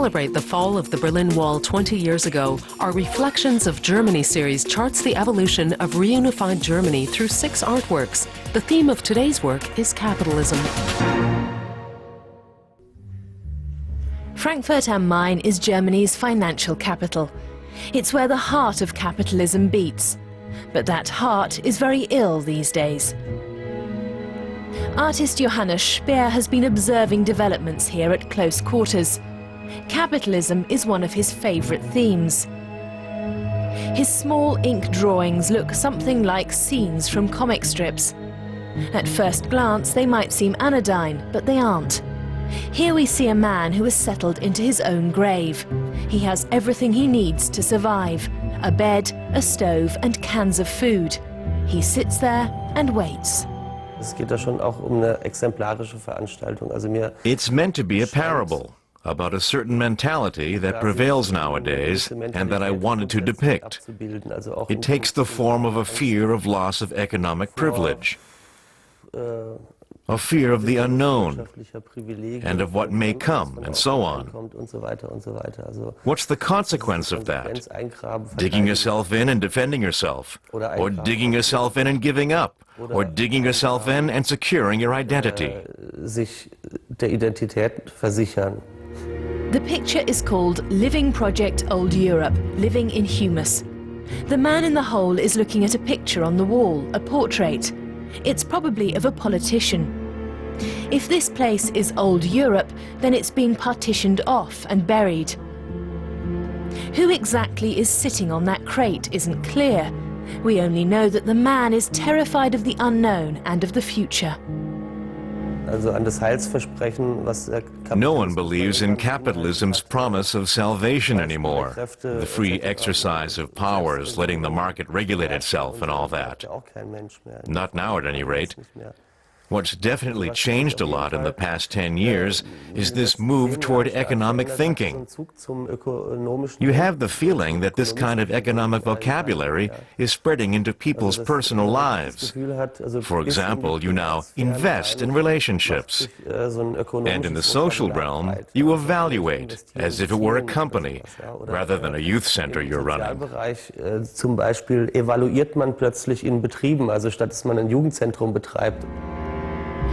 celebrate the fall of the Berlin Wall 20 years ago, our Reflections of Germany series charts the evolution of reunified Germany through 6 artworks. The theme of today's work is capitalism. Frankfurt am Main is Germany's financial capital. It's where the heart of capitalism beats. But that heart is very ill these days. Artist Johannes Spehr has been observing developments here at close quarters. Capitalism is one of his favourite themes. His small ink drawings look something like scenes from comic strips. At first glance they might seem anodyne, but they aren't. Here we see a man who has settled into his own grave. He has everything he needs to survive: a bed, a stove and cans of food. He sits there and waits. It's meant to be a parable about a certain mentality that prevails nowadays and that I wanted to depict. It takes the form of a fear of loss of economic privilege, a fear of the unknown and of what may come, and so on. What's the consequence of that? Digging yourself in and defending yourself, or digging yourself in and giving up, or digging yourself in and securing your identity. The picture is called Living Project Old Europe, Living in Humus. The man in the hole is looking at a picture on the wall, a portrait. It's probably of a politician. If this place is Old Europe, then it's been partitioned off and buried. Who exactly is sitting on that crate isn't clear. We only know that the man is terrified of the unknown and of the future. No one believes in capitalism's promise of salvation anymore, the free exercise of powers, letting the market regulate itself and all that. Not now, at any rate. What's definitely changed a lot in the past 10 years is this move toward economic thinking. You have the feeling that this kind of economic vocabulary is spreading into people's personal lives. For example, you now invest in relationships. And in the social realm, you evaluate as if it were a company rather than a youth center you're running. Zum Beispiel evaluiert man plötzlich in Betrieben, also statt dass man ein Jugendzentrum betreibt.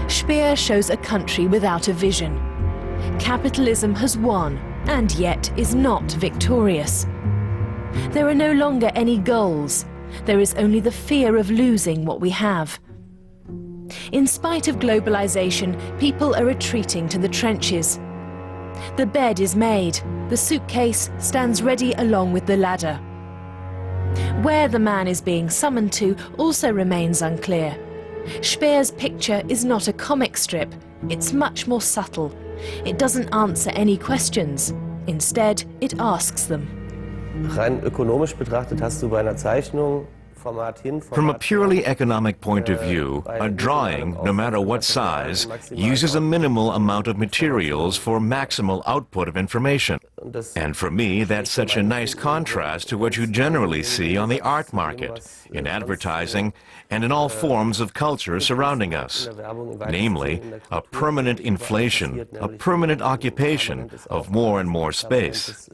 Spehr shows a country without a vision. Capitalism has won, and yet is not victorious. There are no longer any goals. There is only the fear of losing what we have. In spite of globalization, people are retreating to the trenches. The bed is made. The suitcase stands ready along with the ladder. Where the man is being summoned to also remains unclear. Spehr's picture is not a comic strip. It's much more subtle. It doesn't answer any questions. Instead, it asks them. Rein ökonomisch betrachtet hast du bei einer Zeichnung Format hin, Format From a purely economic point of view, a drawing, no matter what size, uses a minimal amount of materials for maximal output of information. And for me, that's such a nice contrast to what you generally see on the art market, in advertising, and in all forms of culture surrounding us. Namely, a permanent inflation, a permanent occupation of more and more space.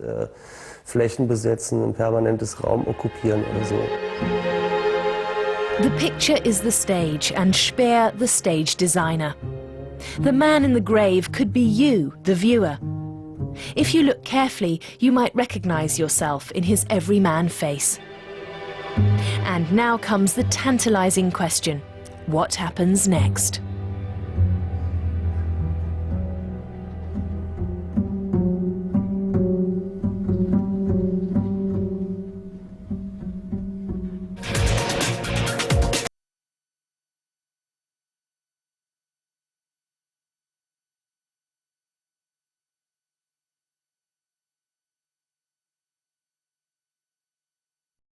Flächen besetzen, ein permanentes Raum okkupieren oder so. The picture is the stage, and Spehr the stage designer. The man in the grave could be you, the viewer. If you look carefully, you might recognize yourself in his everyman face. And now comes the tantalizing question: what happens next?